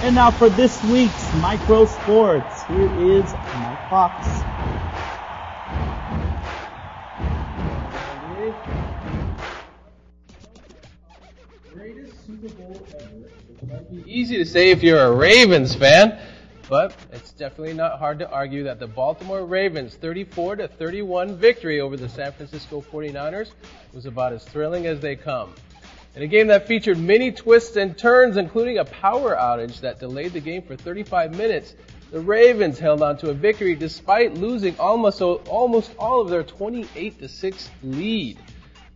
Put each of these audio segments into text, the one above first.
And now for this week's Micro Sports, here is Mike Fox. Greatest Super Bowl ever. It might be easy to say if you're a Ravens fan, but it's definitely not hard to argue that the Baltimore Ravens' 34-31 victory over the San Francisco 49ers was about as thrilling as they come. In a game that featured many twists and turns, including a power outage that delayed the game for 35 minutes, the Ravens held on to a victory despite losing almost all of their 28-6 lead.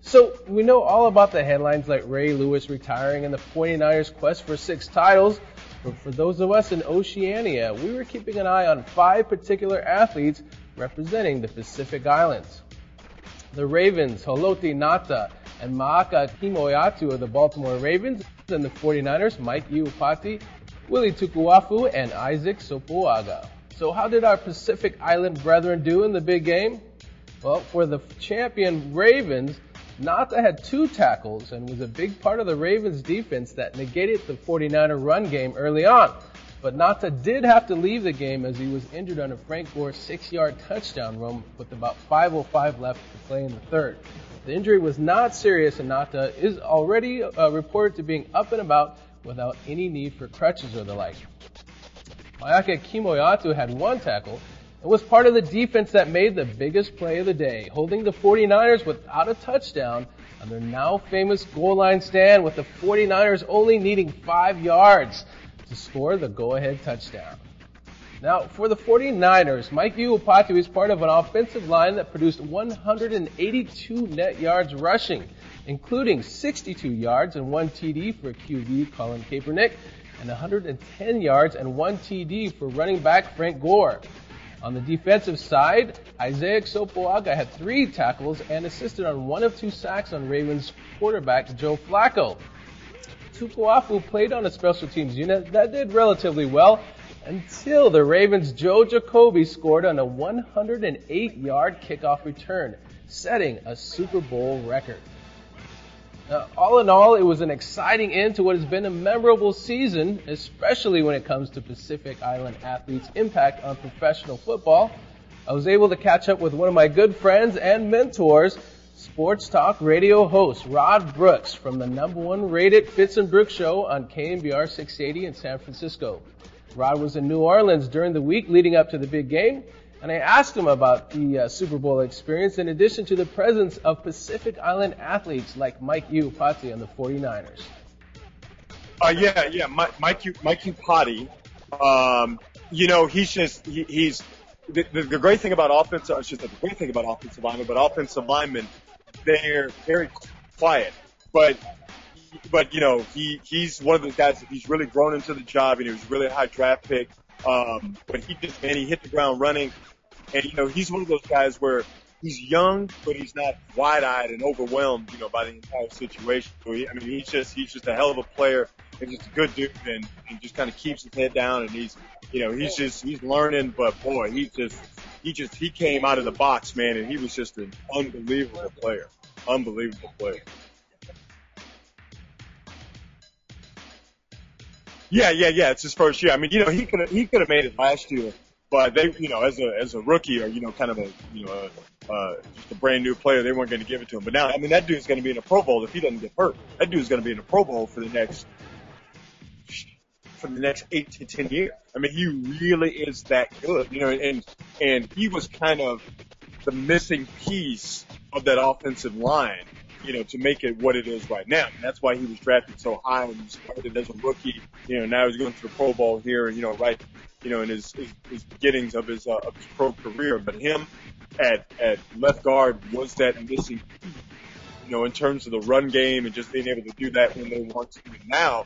So we know all about the headlines like Ray Lewis retiring and the 49ers' quest for 6 titles, but for those of us in Oceania, we were keeping an eye on 5 particular athletes representing the Pacific Islands. The Ravens, Haloti, Ngata, and Maa'ke Kemoeatu of the Baltimore Ravens, and the 49ers, Mike Iupati, Willie Tukuafu, and Isaac Sopaga. So how did our Pacific Island brethren do in the big game? Well, for the champion Ravens, Ngata had 2 tackles and was a big part of the Ravens defense that negated the 49er run game early on. But Ngata did have to leave the game as he was injured on a Frank Gore 6-yard touchdown run with about 5:05 left to play in the third. The injury was not serious, and Ngata is already reported to being up and about without any need for crutches or the like. Maa'ke Kemoeatu had 1 tackle and was part of the defense that made the biggest play of the day, holding the 49ers without a touchdown on their now famous goal line stand, with the 49ers only needing 5 yards to score the go-ahead touchdown. Now, for the 49ers, Mike Iupati is part of an offensive line that produced 182 net yards rushing, including 62 yards and 1 TD for QB Colin Kaepernick, and 110 yards and 1 TD for running back Frank Gore. On the defensive side, Isaac Sopaga had 3 tackles and assisted on 1 of 2 sacks on Ravens quarterback Joe Flacco. Tukuafu played on a special teams unit that did relatively well until the Ravens' Joe Jacoby scored on a 108-yard kickoff return, setting a Super Bowl record. Now, all in all, it was an exciting end to what has been a memorable season, especially when it comes to Pacific Island athletes' impact on professional football. I was able to catch up with one of my good friends and mentors, sports talk radio host Rod Brooks from the #1 rated Fitz and Brooks show on KNBR 680 in San Francisco. Rod was in New Orleans during the week leading up to the big game, and I asked him about the Super Bowl experience in addition to the presence of Pacific Island athletes like Mike Iupati on the 49ers. Mike Iupati, he's the great thing about offensive linemen, but offensive linemen, they're very quiet, but he's one of those guys that he's really grown into the job, and he was really a high draft pick. But he hit the ground running, and he's one of those guys where he's young, but he's not wide-eyed and overwhelmed, by the entire situation. So he's just a hell of a player and just a good dude, and just kind of keeps his head down, and he's learning, but boy, he came out of the box, man, and he was just an unbelievable player. Yeah. It's his first year. He could have made it last year, but they, as a rookie or kind of just a brand new player, they weren't going to give it to him. But now, that dude's going to be in a Pro Bowl if he doesn't get hurt. That dude's going to be in a Pro Bowl for the next 8 to 10 years. He really is that good, and he was kind of the missing piece of that offensive line, to make it what it is right now. And that's why he was drafted so high and he started as a rookie. Now he's going to the Pro Bowl here, in his beginnings of his pro career. But him at left guard was that missing piece, in terms of the run game and just being able to do that when they want to. And now,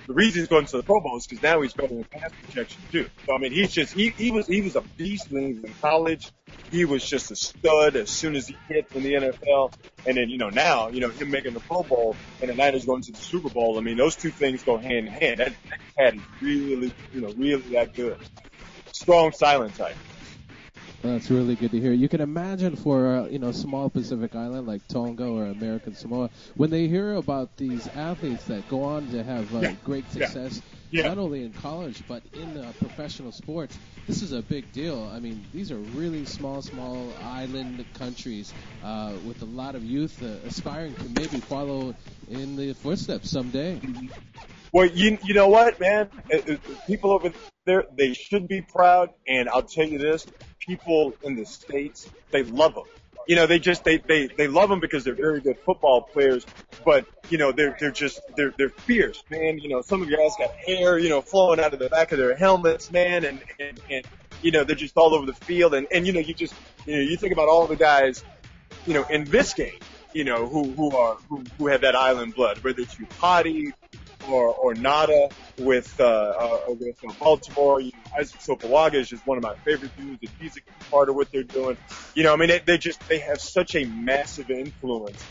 the reason he's going to the Pro Bowl is because now he's better in pass protection too. So he was a beast when he was in college. He was just a stud as soon as he hit in the NFL. And then, now, him making the Pro Bowl and the Niners going to the Super Bowl. Those two things go hand in hand. That cat is really, really that good. Strong silent type. That's really good to hear. You can imagine for small Pacific Island like Tonga or American Samoa, when they hear about these athletes that go on to have great success, not only in college but in professional sports. This is a big deal. I mean, these are really small island countries with a lot of youth aspiring to maybe follow in the footsteps someday. Well, you know what, man? People over there, they should be proud. And I'll tell you this: people in the States, they love them. You know, they love them because they're very good football players. But you know, they're fierce, man. You know, some of the guys got hair, you know, flowing out of the back of their helmets, man, and you know, they're just all over the field. And you know, you think about all the guys, you know, in this game, you know, who have that island blood, whether it's Iupati or Ngata with Baltimore. You know, Sopaga is just one of my favorite dudes, and he's a part of what they're doing. You know, I mean, they have such a massive influence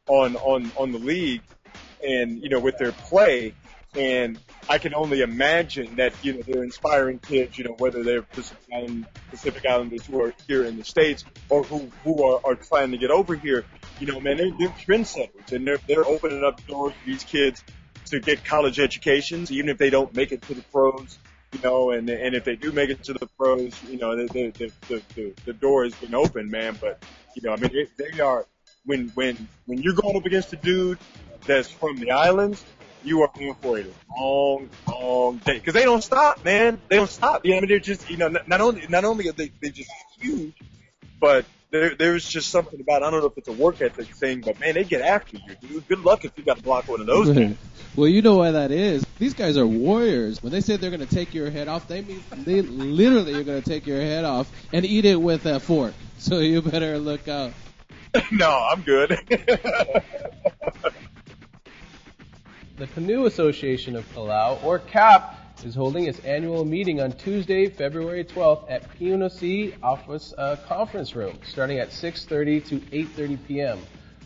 on the league, and you know, with their play. And I can only imagine that, you know, they're inspiring kids, you know, whether they're Pacific Islanders who are here in the States or who are trying to get over here. You know, man, they're trendsetters, and they're opening up doors for these kids to get college educations, even if they don't make it to the pros, you know, and if they do make it to the pros, you know, the door has been open, man. But, you know, I mean, they are, when you're going up against a dude that's from the islands, you are in for a long day. Cause they don't stop, man. They don't stop. You know, I mean, they're just, you know, not only are they just huge, but there's just something about, I don't know if it's a work ethic thing, but man, they get after you, dude. Good luck if you got to block one of those things. Well, you know why that is. These guys are warriors. When they say they're going to take your head off, they mean they literally are going to take your head off and eat it with a fork. So you better look out. No, I'm good. The Canoe Association of Palau, or CAP, is holding its annual meeting on Tuesday, February 12th at PNOC Office Conference Room, starting at 6:30 to 8:30 p.m.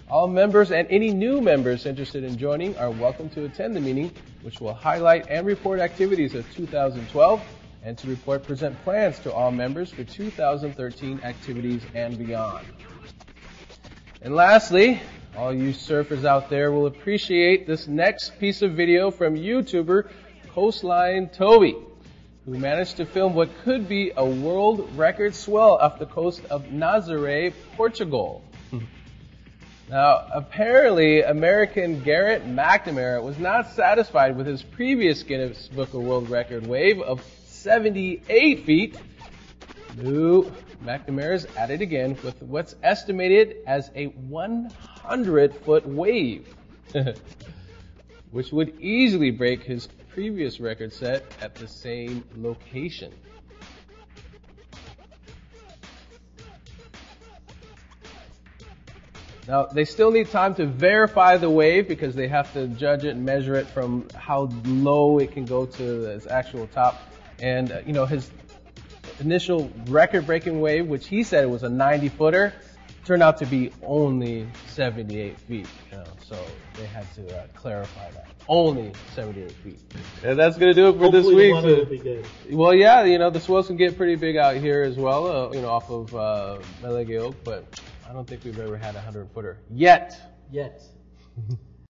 All members and any new members interested in joining are welcome to attend the meeting, which will highlight and report activities of 2012 and to present plans to all members for 2013 activities and beyond. And lastly, all you surfers out there will appreciate this next piece of video from YouTuber Coastline Toby, who managed to film what could be a world record swell off the coast of Nazaré, Portugal. Now, apparently, American Garrett McNamara was not satisfied with his previous Guinness Book of World Record wave of 78 feet. No, McNamara's at it again with what's estimated as a 100-foot wave, which would easily break his previous record set at the same location. Now, they still need time to verify the wave because they have to judge it and measure it from how low it can go to its actual top. And, you know, his initial record-breaking wave, which he said it was a 90-footer, turned out to be only 78 feet. You know, so they had to clarify that. Only 78 feet. And that's going to do it for this week. Hopefully the weather will be good. Well, yeah, you know, the swells can get pretty big out here as well, you know, off of Maa'ke, but I don't think we've ever had a 100-footer. Yet.